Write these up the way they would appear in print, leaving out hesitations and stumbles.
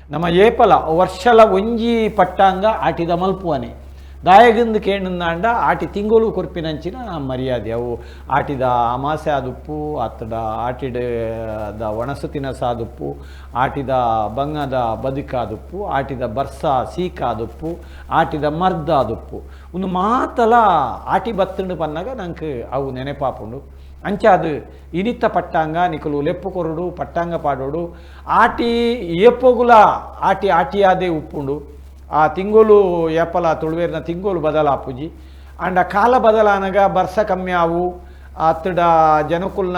ನಮ್ಮ ಏಪಲ ವರ್ಷಲ ಒಂಜಿ ಪಟ್ಟಾಂಗ ಆಟಿದ ಮಲ್ಪುವನೆ ದಾಯಗಿಂದು ಕೇಂದ್ರ ಆಟಿ ತಿಂಗಳು ಕೊರ್ಪಿನಂಚಿನ ಮರ್ಯಾದೆ ಅವು ಆಟಿದ ಅಮಾಸೆ ಆದುಪ್ಪು ಅತ್ತಡ ಆಟಿದ ಒಣಸತಿನ ಸಾದುಪ್ಪು ಆಟಿದ ಬಂಗದ ಬದುಕಾದುಪ್ಪು ಆಟಿದ ಬರ್ಸ ಸೀಕಾದುಪ್ಪು ಆಟಿದ ಮರ್ದ ಆದುಪ್ಪು ಒಂದು ಮಾತಲ ಆಟಿ ಬತ್ತಂಡು ಪನ್ನಾಗ ನಂಗೆ ಅವು ನೆನಪಾಪುಂಡು ಅಂಚ ಅದು ಇನಿತ್ತ ಪಟ್ಟಾಂಗ ನಿಕಲು ಲೆಪ್ಪು ಕೊರಡು ಪಟ್ಟಾಂಗ ಪಾಡೋಡು ಆಟಿ ಏಪೋಗುಲ ಆಟಿ ಆಟಿಯಾದೇ ಉಪ್ಪುಂಡು ಆ ತಿಂಗಳು ಏಪಲ ತುಳುವೇರಿನ ತಿಂಗಳು ಬದಲಾಪುಜಿ ಅಂಡ ಕಾಲ ಬದಲಾನಗ ಬರ್ಸ ಕಮ್ಮಿ ಆವು ಅತ್ತಡ ಜನಕುಲ್ನ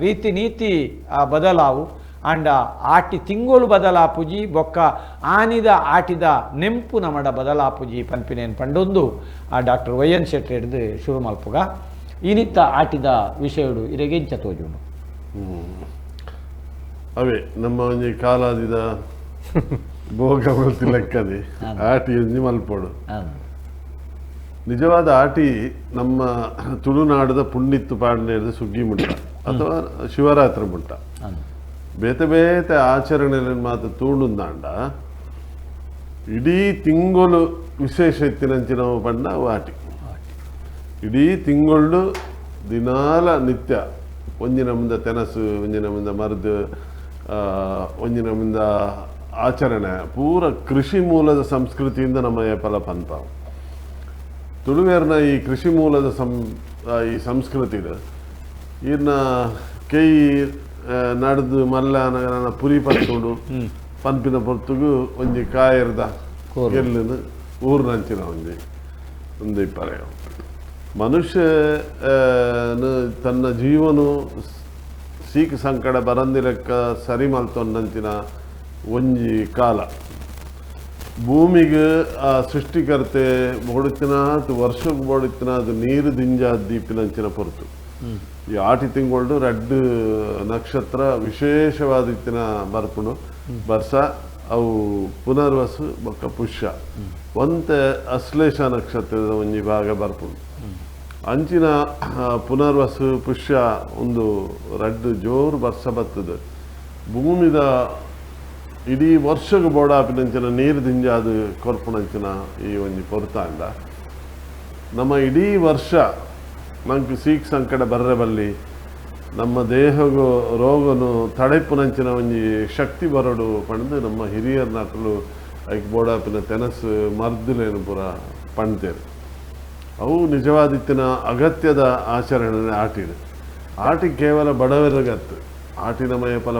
ರೀತಿ ನೀತಿ ಬದಲಾವು ಅಂಡ ಆಟಿ ತಿಂಗಳು ಬದಲಾಪುಜಿ ಬೊಕ್ಕ ಆನಿದ ಆಟಿದ ನೆಂಪು ನಮಡ ಬದಲಾಪುಜಿ ಪನ್ಪಿನೇನು ಪಂಡೊಂದು ಆ ಡಾಕ್ಟರ್ ವೈ.ಎನ್. ಶೆಟ್ಟಿ ಹಿಡಿದು ಶುರು ಮಲ್ಪುಗ ಇನಿತ್ತ ಆಟಿದ ವಿಷಯಡು ಇರೆಗೆಂಚ ತೋಜುಂಡು ಅವೇ ನಮ್ಮ ಒಂಜಿ ಕಾಲಾದಿದ ಭೋಗ ಬಲ್ತಿ ಲೆಕ್ಕದೆ ಆಟಿ ಒಂಜಿ ಮಲ್ಪೋಡು ನಿಜವಾದ ಆಟಿ ನಮ್ಮ ತುಳುನಾಡದ ಪುಣ್ಣಿತ್ತು ಪಾಡ್ನೇರದ ಸುಗ್ಗಿ ಮುಟ್ಟ ಅಥವಾ ಶಿವರಾತ್ರಿ ಮುಟ್ಟ ಬೇತೆ ಬೇತೆ ಆಚರಣೆಗಳನ್ನು ಮಾತ್ರ ತೂಂಡುಂದಾಂಡ ಇಡೀ ತಿಂಗಳು ವಿಶೇಷ ಎತ್ತಿನಂಚಿನ ಪಂಡ ಅವು ಆಟಿ ಇಡೀ ತಿಂಗಳು ದಿನಾಲ ನಿತ್ಯ ಒಂದಿನ ಮುಂದೆ ತೆನಸು ಒಂದಿನ ಮುಂದೆ ಮರ್ದು ಒಂದಿನ ಮುಂದೆ ಆಚರಣೆ ಪೂರ ಕೃಷಿ ಮೂಲದ ಸಂಸ್ಕೃತಿಯಿಂದ ನಮ್ಮ ಏಪಲ ಪಂತಾವು ತುಳುವೇರ್ನ ಈ ಕೃಷಿ ಮೂಲದ ಈ ಸಂಸ್ಕೃತಿಡು ಇನ್ನ ಕೈ ನಡೆದು ಮಲ್ಲ ಪುರಿ ಪತ್ಕೊಂಡು ಪಂಪಿನ ಪೊರ್ತುಗು ಒಂಜಿ ಕಾಯರ್ದ ಗೆಲ್ಲನು ಊರ್ನಂಚಿನ ಒಂದು ಇಪ್ಪರೆ ಮನುಷ್ಯ ತನ್ನ ಜೀವನು ಸೀಕ್ ಸಂಕಟ ಬರಂದಿರಕ್ಕ ಸರಿ ಮಲ್ತೊಂದಂಚಿನ ಒಂಜಿ ಕಾಲ ಭೂಮಿಗೆ ಆ ಸೃಷ್ಟಿಕರ್ತೆ ಬೋಡುತ್ತಿನ ವರ್ಷಕ್ಕೆ ಬೋಡುತ್ತಿನ ಅದು ನೀರು ದಿಂಜ ದೀಪಿನಂಚಿನ ಪೊರ್ತು ಈ ಆಟಿ ತಿಂಗಳು ರೆಡ್ ನಕ್ಷತ್ರ ವಿಶೇಷವಾದಿತ್ತಿನ ಬರ್ಪುಣು ಬರ್ಸ ಅವು ಪುನರ್ವಸು ಬೊಕ್ಕ ಪುಷ್ಯ ಒಂತೆ ಅಶ್ಲೇಷ ನಕ್ಷತ್ರದ ಒಂಜಿ ಭಾಗ ಬರ್ಪುಣು ಅಂಚಿನ ಪುನರ್ವಸು ಪುಷ್ಯ ಒಂದು ರೆಡ್ ಜೋರು ವರ್ಷ ಬರ್ತದೆ ಭೂಮಿದ ಇಡೀ ವರ್ಷಕ್ಕೆ ಬೋಡಾಪಿನಂಚಿನ ನೀರು ದಿಂಜಾದು ಕೊರ್ಪುನಂಚಿನ ಈ ಒಂಜಿ ಪೊರ್ತಾಂಡ ನಮ್ಮ ಇಡೀ ವರ್ಷ ನಂಗೆ ಸೀಕ್ ಸಂಕಟ ಬರ್ರೆ ಬಲ್ಲಿ ನಮ್ಮ ದೇಹಗೂ ರೋಗನು ತಡೆಪುನಂಚಿನ ಒಂಜಿ ಶಕ್ತಿ ಬರಡು ಪಂದು ನಮ್ಮ ಹಿರಿಯರ ನಕಲು ಐಕ್ ಬೋಡಾಪಿನ ತೆನಸು ಮರ್ದುಲೇನು ಪೂರ ಪಣ್ತೇರು ಅವು ನಿಜವಾದಿತ್ತಿನ ಅಗತ್ಯದ ಆಚರಣೆ ಆಟಿಡು ಆಟಿ ಕೇವಲ ಬಡವರಿಗತ್ತು ಆಟಿನ ಮಯ ಫಲ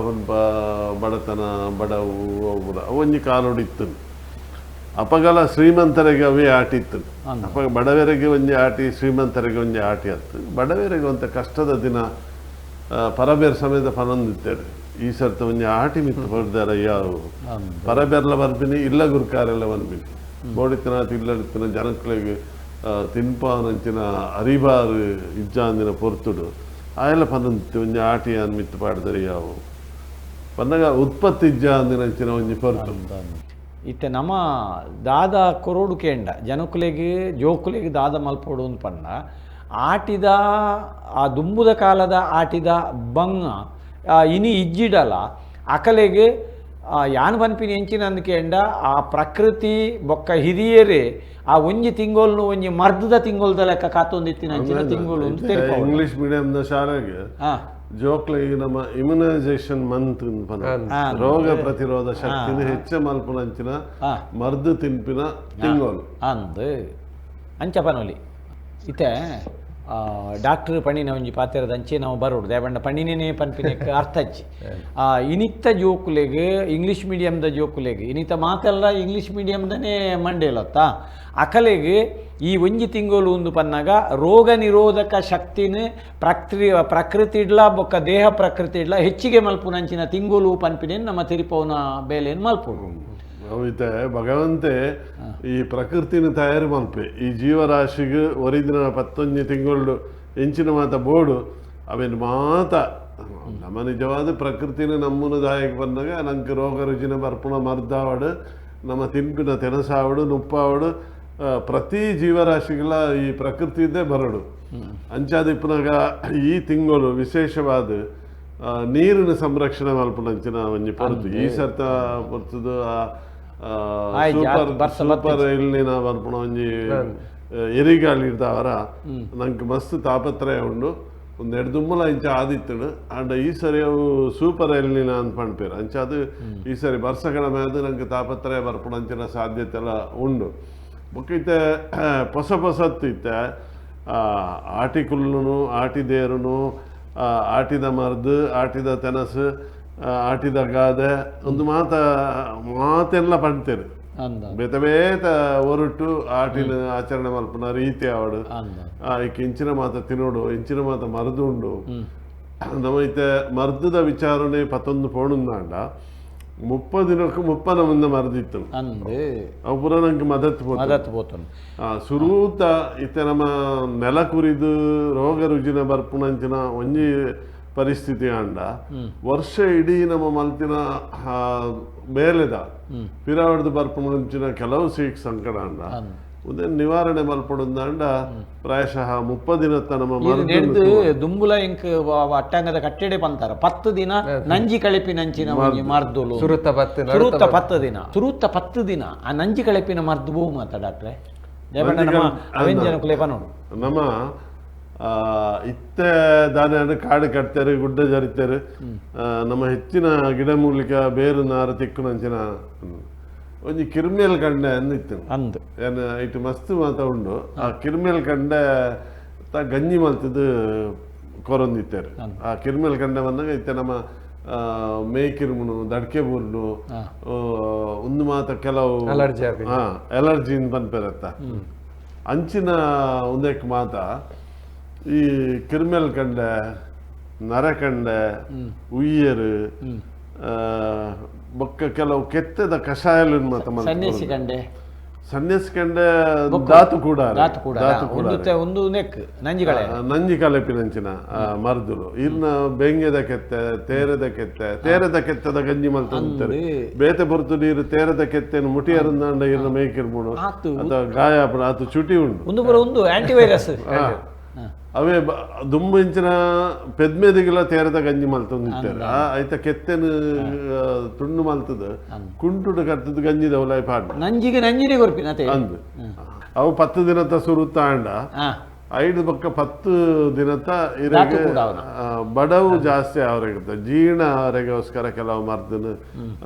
ಬಡತನ ಬಡವು ಅವು ಒಂಜಿ ಕಾಲೋಡಿತ್ತು ಅಪಗಲ ಶ್ರೀಮಂತರಿಗೆ ಅವೇ ಆಟಿತ್ತು ಬಡವರಿಗೆ ಒಂಜಿ ಆಟಿ ಶ್ರೀಮಂತರಿಗೆ ಒಂಜಿ ಆಟಿ ಹತ್ತು ಬಡವರಿಗೆ ಒಂಥ ಕಷ್ಟದ ದಿನ ಪರಬೇರ್ ಸಮೇತ ಪನೊಂದಿತ್ತೇವೆ ಈ ಸರ್ತ ಒಂಜಿ ಆಟಿ ಮಿತ್ತು ಹೊಡೆದಾರ ಯಾವ ಪರಬೇರ್ಲ ಬರ್ಬಿನಿ ಇಲ್ಲ ಗುರ್ಕಾರೆಲ್ಲ ಬಂದ್ಬಿನಿ ಬೋಡಿತ್ತಿನ ಇಲ್ಲಡಿತ್ತಿನ ಜನಗಳಿಗೆ ತಿನ್ಪಾನಂಚಿನ ಅರಿಬಾರು ಇಜ್ಜಾಂದಿನ ಪೊರ್ತುಡು ಆಯೆಲ್ಲ ಪನ್ನೊಂದಿತ್ತು ಒಂಜಿ ಆಟಿ ಅನ್ ಮಿತ್ತು ಪಾಡ್ದರೆ ಯಾವು ಪಂದಾಗ ಉತ್ಪತ್ತಿ ಇಜ್ಜಾಂದಿನಂಚಿನ ಒಂಜಿ ಪೊರ್ತು ಇತ್ತೆ ನಮ್ಮ ದಾದ ಕೊರೋಡು ಕೇಂಡ ಜನಕುಲೆಗೆ ಜೋಕುಲೆಗೆ ದಾದ ಮಲ್ಪೋಡು ಅಂತ ಪಂಡ ಆಟಿದ ಆ ದುಂಬುದ ಕಾಲದ ಆಟಿದ ಬಂಗ ಇನಿ ಇಜ್ಜಿಡಲ ಅಕಲೆಗೆ ಯಾನ್ ಪನ್ಪಿನ ಎಂಚಿನ ಅಂದ್ಕೇಂಡ ಆ ಪ್ರಕೃತಿ ಬೊಕ್ಕ ಹಿರಿಯರೇ ಆ ಒಂಜಿ ತಿಂಗೋಲ್ನು ಒಂಜಿ ಮರ್ದದ ತಿಂಗೋಲ್ದ ಲೆಕ್ಕ ಕಾತೊಂದಿತ್ತಿನ ಅಂಚಿನ ತಿಂಗೋಲು ಇಂಗ್ಲಿಷ್ ಮೀಡಿಯಂದ ಶಾಲೆಗೆ ಜೋಕ್ಲಿಗೆ ನಮ್ಮ ಇಮ್ಯುನೈಸೇಷನ್ ಮಂತ್ ರೋಗ ಪ್ರತಿರೋಧ ಶಕ್ತಿನ ಹೆಚ್ಚ ಮಲ್ಪನಂಚಿನ ಮರ್ದು ತಿನ್ಪಿನ ತಿಂಗೋಲು ಅಂದ್ ಅಂಚ ಪನೊಲಿ ಇತ್ತೆ ಡಾಕ್ಟರ್ ಪಣ್ಣಿನ ಒಂಜಿ ಪಾತೆರದ ಅಂಚೆ ನಾವು ಬರೋಡು ದೇವಂಡ ಪಣ್ಣಿನೇ ಪನ್ಪಿನಕ್ಕೆ ಅರ್ಥ ಹಚ್ಚಿ ಇನಿತ್ತ ಜೋಕುಲೆಗೆ ಇಂಗ್ಲೀಷ್ ಮೀಡಿಯಮ್ದ ಜೋಕುಲೆಗೆ ಇನಿತ ಮಾತೆಲ್ಲ ಇಂಗ್ಲೀಷ್ ಮೀಡಿಯಮ್ದನೇ ಮಂಡೇಲತ್ತ ಅಕಲೆಗೆ ಈ ಒಂಜಿ ತಿಂಗಳು ಒಂದು ಪನ್ನಾಗ ರೋಗ ನಿರೋಧಕ ಶಕ್ತಿನ ಪ್ರಕೃತಿಡ್ಲ ಬೊಕ್ಕ ದೇಹ ಪ್ರಕೃತಿಡ್ಲ ಹೆಚ್ಚಿಗೆ ಮಲ್ಪುನಂಚಿನ ತಿಂಗಳು ಪನ್ಪಿನೇನು ನಮ್ಮ ತಿರುಪವನ ಬೇಲೆಯನ್ನು ಮಲ್ಪುಡು ಅವೈತೆ ಭಗವಂತೆ ಈ ಪ್ರಕೃತಿನ ತಯಾರು ಮಲ್ಪೆ ಈ ಜೀವರಾಶಿಗೆ ಒರಿದಿನ 11 ತಿಂಗಳು ಎಂಚಿನ ಮಾತ ಬೋಡು ಅವೇನು ಮಾತ ನಮ್ಮ ನಿಜವಾದ ಪ್ರಕೃತಿನ ನಮ್ಮನ್ನು ದಾಯಕ್ಕೆ ಬಂದಾಗ ನಂಗೆ ರೋಗ ರುಜಿನ ಬರ್ಪುಣ ಮರ್ದಾವಡು ನಮ್ಮ ತಿನ್ಪಿನ ತೆನಸಾವಡು ನುಪ್ಪಾವಡು ಪ್ರತಿ ಜೀವರಾಶಿಗಳ ಈ ಪ್ರಕೃತಿದ್ದೇ ಬರಡು ಅಂಚಾದಿಪ್ಪನಾಗ ಈ ತಿಂಗಳು ವಿಶೇಷವಾದ ನೀರಿನ ಸಂರಕ್ಷಣೆ ಮಲ್ಪನಂಚಿನ ಒಂಜಿ ಪೊರ್ತು ಈ ಸರ್ತ ಪೊರ್ತುದು ಸೂಪರ್ ಎಲ್ಲಿನ ಬರ್ಪಣ ಒಂಜಿ ಎರಿಗಾಳಿ ಇರ್ತಾವರ ನಂಗೆ ಮಸ್ತ್ ತಾಪತ್ರಯ ಉಂಡು ಒಂದು 2 ದುಮ್ಮಲ ಇಂಚ ಆದಿತ್ತುಂಡು ಅಂಡ್ ಈ ಸರಿ ಅವು ಸೂಪರ್ ಎಲ್ಲಿನ ಅಂತ ಪಂಡ್ಪೇರು ಅಂಚ ಅದು ಈ ಸರಿ ವರ್ಷಗಳ ಮೇಲೆ ನಂಗೆ ತಾಪತ್ರಯ ಬರ್ಪಣಂಚಿನ ಸಾಧ್ಯತೆ ಎಲ್ಲ ಉಂಡು ಬೊಕ್ಕ ಹೊಸತ್ತು ಇತ್ತೆ ಆಟಿ ಕುಲ್ಲುನು ಆಟಿ ದೇರುನು ಆಟಿದ ಮರ್ದು ಆಟಿದ ತೆನಸು ಆಟಿದ ಗಾದೆ ಒಂದು ಮಾತೆಲ್ಲ ಪಂಡ್ತೇರು ಬೇತ ಬೇತ ಹೊರಟು ಆಟಿನ ಆಚರಣೆ ಮಲ್ಪನ ರೀತಿ ಆವಡು ಈಕ ಇಂಚಿನ ಮಾತ ತಿನ್ನೋಡು ಇಂಚಿನ ಮಾತ ಮರ್ದು ಉಂಡು ನಮ್ಮ ಐತೆ ಮರ್ದದ ವಿಚಾರಣೆ 11 ಪೋಣುಂದಾಂಡ 30 ದಿನಕ್ಕೂ 30 ಮುಂದೆ ಮರದಿತ್ತು ಅವು ಪುರ ನಂಗೆ ಮದತ್ ಸುರೂತ ಇತ್ತೆ ನಮ್ಮ ನೆಲ ಕುರಿದು ರೋಗ ರುಜಿನ ಬರ್ಪುಣಂಚಿನ ಒಂಜಿ ಪರಿಸ್ಥಿತಿ ಅಂಡ ವರ್ಷ ಇಡೀ ನಮ್ಮ ಮಲ್ತಿನ ಬೇಲೆದ ಪಿರಾವಡ್ದು ಬರ್ಪುಣಂಚಿನ ಕೆಲವು ಸೀಕ್ ಸಂಕಟ ಅಂಡ ಉದೇ ನಿವಾರಣೆ ಮಲ್ಪಡುಂದಾಂಡ ಪ್ರಾಯಶಃ 30 ದಿನತ್ತ ನಮ್ಮ ದುಂಬುಲ ಇಂಕ್ ಅಟ್ಟಂಗದ ಕಟ್ಟೆಡೆ ಪಂತಾರ 10 ದಿನ ನಂಜಿ ಕಳಿಪಿನಂಚಿನ ಮರ್ದುಲು ಸುರುತ್ತ 10 ದಿನ ಆ ನಂಜಿ ಕಳಿಪಿನ ಮರ್ದು ಭೂ ಮಾತ ಡಾಕ್ಟ್ರೆ ಅವೆಂಜನ ಕುಲೇಪ ನೋಡು ನಮ್ಮ ಇತ್ತೆ ದಾನ ಕಾಡು ಕಟ್ತಾರೆ ಗುಡ್ಡ ಜರಿತಾರೆ ನಮ್ಮ ಹೆಚ್ಚಿನ ಗಿಡಮೂಲಿಕೆ ಬೇರು ನಾರು ತಿಕ್ಕುನಂಚಿನ ಒಂಜಿ ಕಿರ್ಮೇಲ್ ಕಂಡೆ ಅಂದಿತ್ತು ಅಂದು ಏನು ಇಟ್ಟು ಮಸ್ತ್ ಮಾತ ಉಂಡು ಆ ಕಿರ್ಮೇಲ್ ಕಂಡೆ ಗಂಜಿ ಮಲ್ತಿದ್ದು ಕೊರೊಂದಿತ್ತೇರು ಆ ಕಿರ್ಮೇಲ್ ಕಂಡೆ ಬಂದಾಗ ಇತ್ತೆ ನಮ್ಮ ಮೇಕಿರ್ಮುನು ದಡ್ಕೆ ಬೂರ್ನು ಒಂದು ಮಾತ ಕೆಲವು ಎಲರ್ಜಿ ಪನ್ಪೇರತ್ತ ಅಂಚಿನ ಒಂದಕ್ಕೆ ಮಾತ ಈ ಕಿರ್ಮೇಲ್ ಕಂಡೆ ನರ ಕಂಡೆ ಉಯ್ಯರು ಬೊಕ್ಕ ಕೆಲವು ಕೆತ್ತದ ಕಷಾಯಲು ಸನ್ಯಾಸಿ ಕಂಡೆ ದಾತು ಕೂಡ ನಂಜಿ ಕಲೆಪಿನಂಚಿನ ಮರ್ದುಲು ಇರ್ನ ಬೆಂಗೆದ ಕೆತ್ತೆ ತೇರದ ಕೆತ್ತದ ಗಂಜಿ ಮಲ್ತಾರೆ ಬೇತೆ ಬರ್ತುಡು ಇರು ತೇರದ ಕೆತ್ತೆನು ಮುಟಿಯರಂದಾಂಡ ಇರ್ನ ಮೇಕಿರ್ಬೋದು ಅಥವಾ ಗಾಯ ಆತು ಚುಟಿ ಉಂಡು ಆಂಟಿವೈರಸ್ ಅವೇ ದುಂಬು ಇಂಚಿನ ಪೆದ್ಮೆದಿಗೆಲ್ಲ ತೇರದ ಗಂಜಿ ಮಲ್ತೊಂದಿತ್ತೇರು ಐತ ಕೆತ್ತೆನು ತುಂಡು ಮಲ್ತದ ಕುಂಟುಡು ಕರ್ತದ ಗಂಜಿ ದವಲಾಯಿ ಪಾಡು ನಂಜಿಗೆ ಕೊರ್ಪಿನ ಅಂದು ಅವು 10 ದಿನದ ಸುರುತ್ತ ಅಂಡ 5 ಬೊಕ್ಕ 10 ದಿನದ ಇರೆಗೆ ಬಡವು ಜಾಸ್ತಿ ಅವ್ರಿಗೆ ಜೀರ್ಣ ಅವರಿಗೋಸ್ಕರ ಕೆಲವು ಮರ್ದನು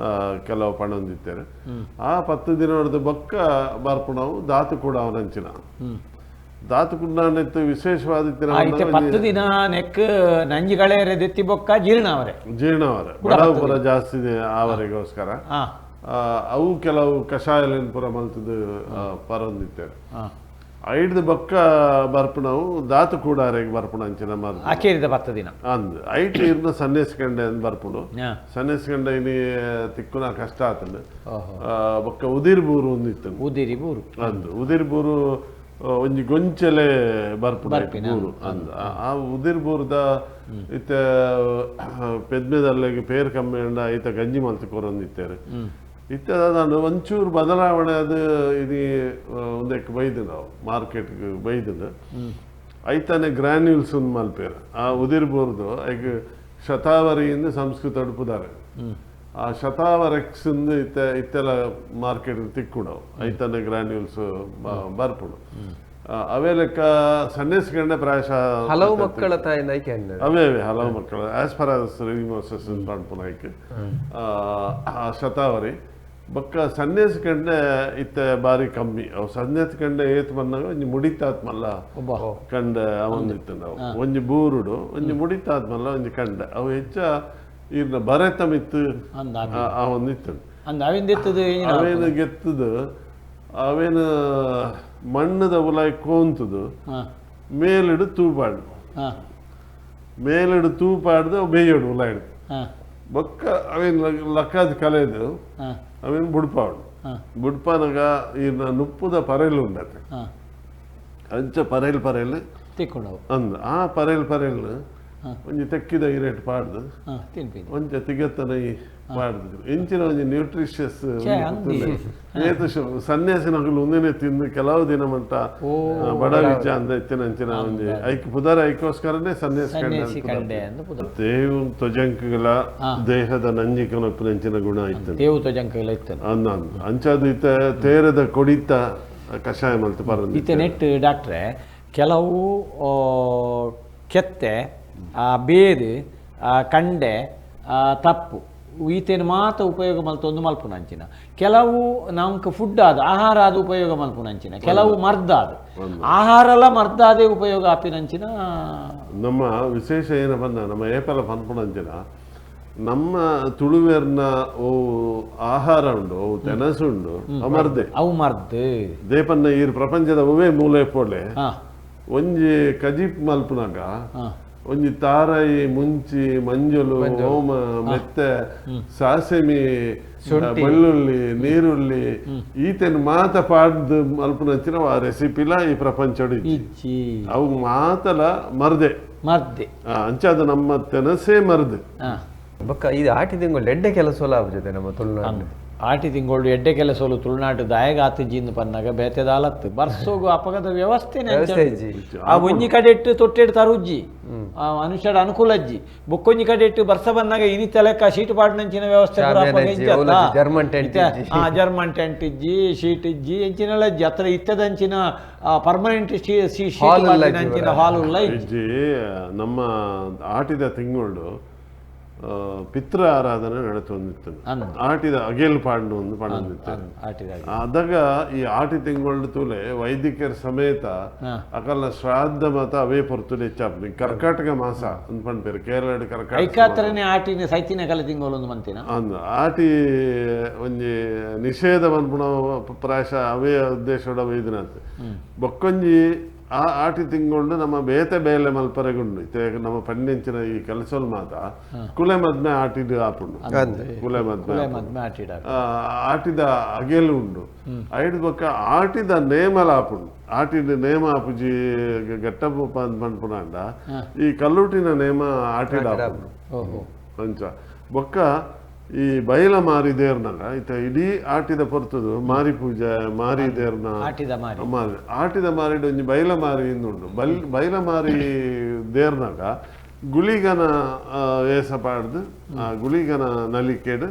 ಕೆಲವು ಪಣೊಂದಿತ್ತೇರು ಆ 10 ದಿನ ಹೊಡೆದ ಬೊಕ್ಕ ಬರ್ಪುಣವು ದಾತು ಕೂಡ ಅವನಂಚಿನ ದಾತು ಕುಂಡಾನೆತ್ತು ವಿಶೇಷವಾದ 10 ದಿನ ನೆಕ್ ನಂಜಿಗಳೇ ದೆತ್ತಿ ಬೊಕ್ಕ ಜೀರ್ಣವರೆ ಬಡವು ಪುರ ಜಾಸ್ತಿ ಅವರಿಗೋಸ್ಕರ ಅವು ಕೆಲವು ಕಷಾಯಲಿನ ಪುರ ಮಲ್ತದು ಪರೊಂದಿತ್ತೇವೆ 5 ಬೊಕ್ಕ ಬರ್ಪುಣವು ದಾತು ಕೂಡ ಬರ್ಪುಣ ಅಂಚಿನ ಆಕೇರಿದ 10 ದಿನ ಅಂದ್ ಐಟ್ ಇರ್ನ ಸನ್ಯಾಸಿಕಂಡೆ ಅಂದ್ ಬರ್ಪುಡು ಸನ್ಯಾಸಿಕಂಡೆ ಇನಿ ತಿಕ್ಕುನ ಕಷ್ಟ ಆತಂದು ಬೊಕ್ಕ ಉದಿರ್ಬೂರು ಒಂದಿತ್ತು ಉದಿರ್ಬೂರು ಒಂಜಿ ಗೊಂಚಲೆ ಬರ್ಪುಡು ಅಂದ ಆ ಉದಿರ್ಬೂರ್ದ ಇತ್ತ ಪೆದ್ಮೆದಲ್ಲಿಗೆ ಪೇರ್ ಕಮ್ಮಿ ಅಂಡ ಈತ ಗಂಜಿ ಮಲ್ತು ಕೊರೊಂದಿತ್ತೇರು ಇತ್ತ ನಾನು ಒಂಚೂರು ಬದಲಾವಣೆ ಅದು ಇದು ಒಂದಕ್ಕೆ ಬೈದು ನಾವು ಮಾರ್ಕೆಟ್ಗೆ ಬೈದು ಐತಾನೆ ಗ್ರಾನ್ಯೂಲ್ಸ್ ಒಂದು ಮಲ್ಪೇರು ಆ ಉದಿರ್ಬೂರ್ದು ಈಗ ಶತಾವರಿಯಿಂದ ಸಂಸ್ಕೃತ ಅಡುಪುದಾರೆ ಆ ಶತಾವರೆಕ್ಸ್ ಇತ್ತೆಲ್ಲ ಮಾರ್ಕೆಟ್ ತಿಕ್ಕುಡವು ಐತಾನೆ ಗ್ರಾನ್ಯೂಲ್ಸ್ ಬರ್ಪುಡು ಅವೇ ಲೆಕ್ಕ ಸನ್ನಿಸ್ಕೊಂಡೆ ಪ್ರಾಯಶಃ ಹಲವು ಮಕ್ಕಳ ತಾಯಿನ ಅವೇ ಹಲವು ಮಕ್ಕಳು ಆಸ್ ಫಾರ್ ಆಸ್ ರಿಮೋಸಸ್ ಪಂಡ್ಪುನಾಯ್ಕೆ ಆ ಶತಾವರಿ ಬೊಕ್ಕ ಸನ್ಯಾಸಿಕಂಡೆ ಇತ್ತೆ ಬಾರಿ ಕಮ್ಮಿ ಅವು ಸನ್ಯಾಸಿಕಂಡೆ ಏತ್ ಬಂದಾಗ ಒಂಜಿ ಮುಡಿತಾತ್ಮಲ್ಲ ಕಂಡೆ ಅವನಿತ್ತು ನಾವು ಒಂಜಿ ಬೂರುಡು ಒಂಜಿ ಮುಡಿತಾತ್ಮಲ್ಲ ಒಂಜಿ ಕಂಡೆ ಅವು ಹೆಚ್ಚ ಇರ್ನ ಬರೆತ ಮಿತ್ತು ಅವನಿತ್ತು ಅವೇನು ಗೆತ್ತದು ಅವೇನು ಮಣ್ಣದ ಉಲಾಯಿ ಕೋಂತದು ಮೇಲಿಡು ತೂಪಾಡ್ದು ಬೇಯೋಡು ಉಲಾಯಿಡು ಬೊಕ್ಕ ಅವೇನು ಲಕ್ಕದ ಕಲೆದು ಅವೇನು ಬುಡ್ಪಾನಾಗ ಇರ್ನ ನುಪ್ಪುದ ಪರೇಲು ಉಂಡತೆ ಅಂಚ ಪರೇಲ್ ಅಂದ ಆ ಪರೇಲ್ ಒಂಜಿ ತೆಕ್ಕಿದ ಇರೇಟ್ ಪಾಡ್ದು ಒಂಚ ತಿಗತ್ತನ ಪಾಡ್ದಿದ್ರು ಇಂಚಿನ ಒಂದು ನ್ಯೂಟ್ರಿಷಿಯಸ್ ಸನ್ಯಾಸಿನಗಳು ಒಂದೇನೆ ತಿಂದು ಕೆಲವು ದಿನ ಮಟ್ಟ ಬಡ ವಿಜ ಅಂತ ಇತ್ತಿನಂಚಿನ ಒಂದು ಐಕ್ ಪುದರ ಐಕೋಸ್ಕರನೇ ಸನ್ಯಾಸಿ ಕಂಡೆ ದೇವು ತ್ವಜಂಕಗಳ ದೇಹದ ನಂಜಿಕನೊಪ್ಪಿನಂಚಿನ ಗುಣ ಇತ್ತು ದೇವು ತ್ವಜಂಕಗಳ ಇತ್ತು ಅಂಚದು ಇತ್ತ ತೇರದ ಕೊಡಿತ ಕಷಾಯ ಮಲ್ತು ಬರ ಇತ್ತೆ ನೆಟ್ ಡಾಕ್ಟ್ರೆ ಕೆಲವು ಕೆತ್ತೆ ಬೇರು ಕಂಡೆ ತಪ್ಪು ಈತೇನು ಮಾತ್ರ ಉಪಯೋಗ ಮಲ್ತೊಂದು ಮಲ್ಪುನಂಚಿನ ಕೆಲವು ನಮ್ಗೆ ಫುಡ್ ಆದ ಆಹಾರ ಆದ ಉಪಯೋಗ ಮಲ್ಪುನಂಚಿನ ಕೆಲವು ಮರ್ದಾದ ಆಹಾರಲ ಮರ್ದಾದೇ ಉಪಯೋಗ ಆಪಿನಂಚಿನ ನಮ್ಮ ವಿಶೇಷ ಏನ ಬಂದ ನಮ್ಮ ಏಪಲ ಪನ್ಪುನಂಚಿನ ನಮ್ಮ ತುಳುವೇರ್ನ ಓ ಆಹಾರ ಉಂಡು ಓ ತೆನಸು ಉಂಡು ಅವು ಮರ್ದೆ ದೇಪನ್ನ ಈ ಪ್ರಪಂಚದ ಒವೇ ಮೂಲೆ ಪೋಲೆ ಒಂಜಿ ಕಜಿಪ್ ಮಲ್ಪುನಾಗ ಒಂಜಿ ತಾರಾಯಿ ಮುಂಚಿ ಮಂಜುಲು ಓಮ ಮೆತ್ತೆ ಸಾಸೆಮಿ ಬೆಳ್ಳುಳ್ಳಿ ನೀರುಳ್ಳಿ ಈತೇನು ಮಾತ ಪಾಡ್ದು ಮಲ್ಪುನಂಚಿನ ಆ ರೆಸಿಪಿಲ ಈ ಪ್ರಪಂಚಡು ಅವು ಮಾತಲ ಮರ್ದೆ ಅಂಚಾದ ನಮ್ಮ ತೆನಸೇ ಮರ್ದೆ ಬೊಕ್ಕ ಇದು ಆಟಿ ತಿಂಗಳು ಎಡ್ಡೆ ಕೆಲಸ ಜೊತೆ ನಮ್ಮ ತುಳುನಾಡು ಆಟಿ ತಿಂಗಳು ಎಡ್ಡೆ ಕೆಲಸಲು ತುಳುನಾಡು ದಾಯಗಾತಿಜಿಂದು ಪನ್ನಾಗ ಬೇತೆದಾಲತ್ತು ಬರ್ಸೋಗು ಅಪಗದ ವ್ಯವಸ್ಥೆನೆ ಆ ಒಂಜಿ ಕಡೆಟ್ಟು ತೊಟ್ಟೆಡು ತರುಜ್ಜಿ ಮನುಷ್ಯಡ ಅನುಕೂಲ ಅಜ್ಜಿ ಬೊಕ್ಕೊಂಜಿ ಕಡೆಟ್ಟು ಬರ್ಸ ಬಂದಾಗ ಇನಿತ ಲೆಕ್ಕ ಶೀಟ್ ಪಾಡ್ನಂಚಿನ ವ್ಯವಸ್ಥೆ ಜರ್ಮನ್ ಟೆಂಟ್ ಇಜ್ಜಿ ಶೀಟ್ ಇಜ್ಜಿ ಎಂಚಿನೆಲ್ಲ ಇಜ್ಜಿ ಹತ್ರ ಇತ್ತದಂಚಿನ ಪರ್ಮನೆಂಟ್ ಶೀಟ್ ಹಾಲ್ ಉಲ್ಲ ಇಜ್ಜಿ ನಮ್ಮ ಆಟಿದ ತಿಂಗಳು ಪಿತೃ ಆರಾಧನೆ ನಡೆತೊಂದಿತ್ತು ಆಟಿದ ಅಗೇಲ್ ಪಾಂಡು ಒಂದು ಪಣಂದಿತ್ತು ಅದಾಗ ಈ ಆಟಿ ತಿಂಗಳು ತೂಲೆ ವೈದ್ಯಕರ ಸಮೇತ ಅಕಲ್ನ ಶ್ರಾದ್ದ ಮತ ಅವೇ ಪೊರ್ತುಲೆ ಹೆಚ್ಚಾಪ್ನಿ ಕರ್ಕಾಟಕ ಮಾಸ ಅಂತ ಪಂಡ್ಪೇರು ಕೇರಳ ಕರ್ಕಾಟಕ ಆಟಿನ ಸೈತಿನ ಕಲೆ ತಿಂಗಳು ಒಂದು ಮಂತಿನ ಅಂದ ಆಟಿ ಒಂಜಿ ನಿಷೇಧ ಪನ್ಪುಣ ಪ್ರಾಯಶ ಅವೇ ಉದ್ದೇಶೋಡ ವೈದ್ಯನಾಥ್ ಬೊಕ್ಕೊಂಜಿ ಆ ಆಟಿ ತಿಂಗಳು ನಮ್ಮ ಬೇತೆ ಬೇಲೆ ಮಲ್ಪರೆಗುಂಡು ಇತ್ತೆ ನಮ್ಮ ಪಂಡಿಂಚಿನ ಈ ಕೆಲಸಲ್ ಮಾತ ಕುಲೆ ಮದ್ಮೆ ಆಟಿದ ಆಪುಂಡು ಕುಲೆ ಮದ್ಮೆ ಆಟಿದ ಅಗೆಲು ಉಂಡು ಐದು ಬೊಕ್ಕ ಆಟಿದ ನೇಮಲ ಆಪುಂಡು ಆಟಿದ ನೇಮ ಆಪುಜಿ ಗಟ್ಟಪ್ಪ ಪನ್ಪುನಾಂಡ ಈ ಕಲ್ಲುಟಿನ ನೇಮ ಆಟಿದ ಆಪುಂಡು ಅಂಚ ಬೊಕ್ಕ ಈ ಬೈಲ ಮಾರಿ ದೇರ್ನಾಗ ಇತ್ತ ಇಡೀ ಆಟಿದ ಪೊರ್ತದು ಮಾರಿ ಪೂಜೆ ಮಾರಿ ದೇರ್ನ ಆಟಿದ ಮಾರಿಡ ಒಂಜಿ ಬೈಲ ಮಾರಿ ಇಂದುಂಡು ಬೈಲ ಮಾರಿ ದೇರ್ನಾಗ ಗುಳಿಗನ ವೇಷ ಪಾಡ್ದು ಗುಳಿಗನ ನಲಿಕೆಡು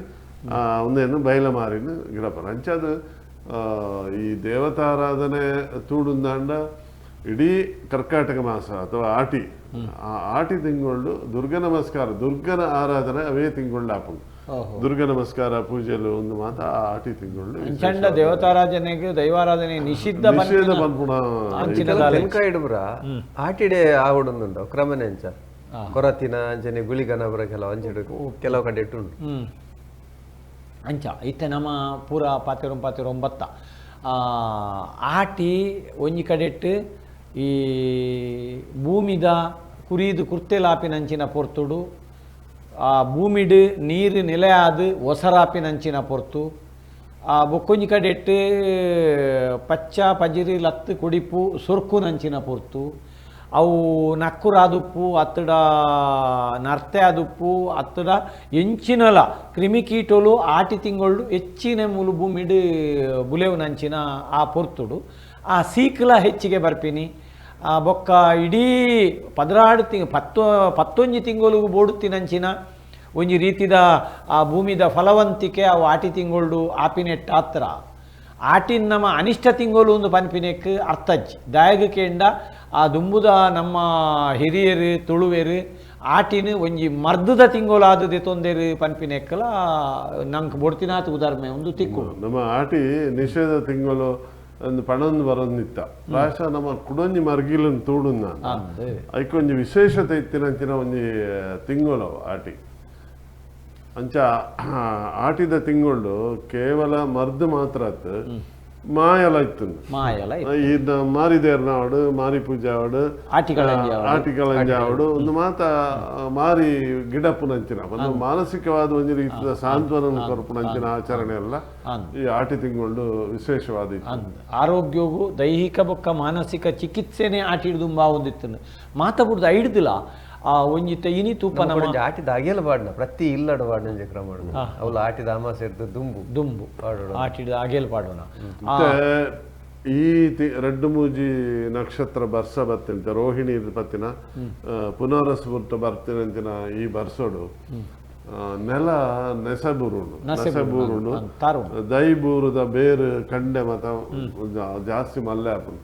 ಒಂದೇನು ಬೈಲ ಮಾರಿನ ಗಿಡಪರ ಅಂಚದು ಈ ದೇವತಾರಾಧನೆ ತೂಡುಂದಾಂಡ ಇಡೀ ಕರ್ಕಾಟಕ ಮಾಸ ಅಥವಾ ಆಟಿ ಆಟಿ ತಿಂಗಳು ದುರ್ಗ ನಮಸ್ಕಾರ ದುರ್ಗನ ಆರಾಧನೆ ಅವೇ ತಿಂಗಳು ಆಪುಂಡು ದುರ್ಗ ನಮಸ್ಕಾರ ಪೂಜೆಲು ಒಂದು ಮಾತ ಆಟಿ ತಿಂಗಳು ದೇವತಾರಾಧನೆಗೆ ದೈವಾರಾಧನೆ ನಿಷಿದ್ಧ ಪನ್ಪುಣ ಇಡುಬ್ರ ಆಟಿಡೆ ಆವಡೊಂದುಂಡು ಕ್ರಮನೆ ಅಂಚ ಕೊರತಿನ ಅಂಚನೆ ಗುಳಿಗನ ಬರ ಕೆಲವು ಅಂಚೆ ಕೆಲವು ಕಡೆ ಇಟ್ಟುಂಡು ಅಂಚ ಇತ್ತೆ ನಮ್ಮ ಪೂರ ಪಾತಿರೊಂಬತ್ತ ಆಟಿ ಒಂಜಿ ಕಡೆಟ್ಟು ಈ ಭೂಮಿದ ಕುರಿದು ಕುರ್ತೆಲಾಪಿನಂಚಿನ ಪೊರ್ತುಡು ಆ ಭೂಮಿಡು ನೀರು ನೆಲೆಯಾದು ಒಸರಾಪಿನಂಚಿನ ಪೊರ್ತು ಆ ಬೊಕ್ಕೊಂಜಿ ಕಡೆಟ್ಟು ಪಚ್ಚ ಪಜಿರಿ ಲತ್ತು ಕುಡಿಪು ಸೊರ್ಕುನಂಚಿನ ಪೊರ್ತು ಅವು ನಕ್ಕುರಾದುಪ್ಪು ಅತ್ತಡ ನರ್ತೆ ಆದುಪ್ಪು ಅತ್ತಡ ಎಂಚಿನಲ ಕ್ರಿಮಿಕೀಟೋಲು ಆಟಿ ತಿಂಗಳು ಹೆಚ್ಚಿನ ಮೂಲು ಭೂಮಿಡು ಬುಲೆವುನಂಚಿನ ಆ ಪೊರ್ತುಡು ಆ ಸೀಕ್ಲ ಹೆಚ್ಚಿಗೆ ಬರ್ಪಿನಿ ಬೊಕ್ಕ ಇಡೀ 11 ತಿಂಗಳು ಬೋಡುತ್ತಿನಂಚಿನ ಒಂಜಿ ರೀತಿದ ಆ ಭೂಮಿದ ಫಲವಂತಿಕೆ ಅವು ಆಟಿ ತಿಂಗಳು ಆಪಿನೆಟ್ ಹತ್ರ ಆಟಿನ ನಮ್ಮ ಅನಿಷ್ಟ ತಿಂಗಳು ಒಂದು ಪನ್ಪಿನೆಕ್ ಅರ್ಥಜ್ಜಿ ದಾಯಗಕ್ಕೆಂಡ ಆ ದುಂಬುದ ನಮ್ಮ ಹಿರಿಯರು ತುಳುವೆರು ಆಟಿನ ಒಂಜಿ ಮರ್ದದ ತಿಂಗಳು ಆದದೆ ತೊಂದರೆ ಪನ್ಪಿನೆಕ್ಕಲ ನಂಗೆ ಬೊಡ್ತಿನಾಥ ಉದಾಹರಣೆ ಒಂದು ತಿಕ್ಕು ನಮ್ಮ ಆಟಿ ನಿಷೇಧ ತಿಂಗಳು ಒಂದು ಪಣೊಂದು ಬರೋದಿತ್ತ ಪ್ರಾಯಶಃ ನಮ್ಮ ಕುಡೊಂಜಿ ಮರ್ಗಿಲನ್ನು ತೂಡು ನಾನು ಅದಕ್ಕೊಂದು ವಿಶೇಷತೆ ಇತ್ತಿನಂಚಿನ ಒಂಜಿ ತಿಂಗಳು ಆಟಿ ಅಂಚ ಆಟಿದ ತಿಂಗಳು ಕೇವಲ ಮರ್ದು ಮಾತ್ರ ಮಾಯಲ ಇತ್ತು ಇದು ಮಾರಿದೇರ್ನ ಆವಡು ಮಾರಿ ಪೂಜೆ ಆವಡು ಆಟಿಕಳಂಜ ಆವಡು ಒಂದು ಮಾತ ಮಾರಿ ಗಿಡಪ್ಪುನಂಚಿನ ಒಂದು ಮಾನಸಿಕವಾದ ಒಂದು ರೀತಿಯ ಸಾಂತ್ವನ ಕೊರಪುನಂಚಿನ ಆಚರಣೆ ಎಲ್ಲ ಈ ಆಟಿ ತಿಂಗಳು ವಿಶೇಷವಾದ ಆರೋಗ್ಯವು ದೈಹಿಕ ಬೊಕ್ಕ ಮಾನಸಿಕ ಚಿಕಿತ್ಸೆನೇ ಆಟಿಡ್ದು ಬಾವುದಿತ್ತು ಮಾತಾಡುದು ಐಡ್ದಿಲ್ಲ ಒಂಜಿತ ಇನಿ ತೂಪ ನಮ್ಮ ಆಟಿದ ಅಗೆಲ್ ಬಾಡ್ನ ಪ್ರತಿ ಇಲ್ಲಡ ಬಾಡ್ನ ಕ್ರಮ ಅವಳು ಆಟಿದ ಅಮಾಸೆ ಇರ್ದು ದುಂಬು ಆಟಿದ ಅಗೆಲ್ ಪಾಡೋಣ ಈ ರೆಡ್ಡು ಮೂಜಿ ನಕ್ಷತ್ರ ಬರ್ಸ ಬತ್ತಿಂತ ರೋಹಿಣಿ ಪತ್ತಿನ ಪುನರಸ್ಫುರ್ತ ಬರ್ತಿನಂತಿನ ಈ ಬರ್ಸೋಡು ನೆಲ ನೆಸಬೂರುಂಡು ದೈಬೂರದ ಬೇರು ಕಂಡೆ ಮತ ಜಾಸ್ತಿ ಮಲ್ಲೆ ಆಪುಂಡು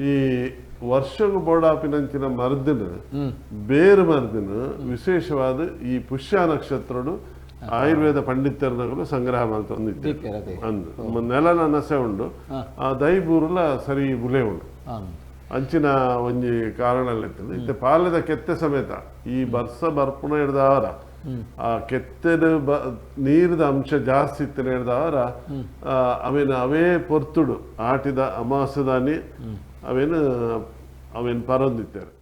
ಈ ವರ್ಷಗೂ ಬೋಡಾಪಿನಂಚಿನ ಮರ್ದಿನ ಬೇರು ಮರ್ದಿನ ವಿಶೇಷವಾದ ಈ ಪುಷ್ಯ ನಕ್ಷತ್ರಡು ಆಯುರ್ವೇದ ಪಂಡಿತರನಗಳು ಸಂಗ್ರಹ ಮಾಡ್ತಾ ಅಂದು ನೆಲನ ನಸೆ ಉಂಡು ಆ ದೈಬೂರುಲ ಸರಿ ಬುಲೆ ಉಂಡು ಅಂಚಿನ ಒಂಜಿ ಕಾರಣ ಇತ್ತೆ ಪಾಲದ ಕೆತ್ತೆ ಸಮೇತ ಈ ಬರ್ಸ ಬರ್ಪುಣ ಹಿಡ್ದವರ ಆ ಕೆತ್ತದ ನೀರದ ಅಂಶ ಜಾಸ್ತಿ ಇತ್ತನ ಹಿಡ್ದವರ ಅವೇ ಪೊರ್ತುಡು ಆಟಿದ ಅಮಾಸದಾನಿ ಅವೇನು ಪರೊಂದಿತ್ತಾರೆ.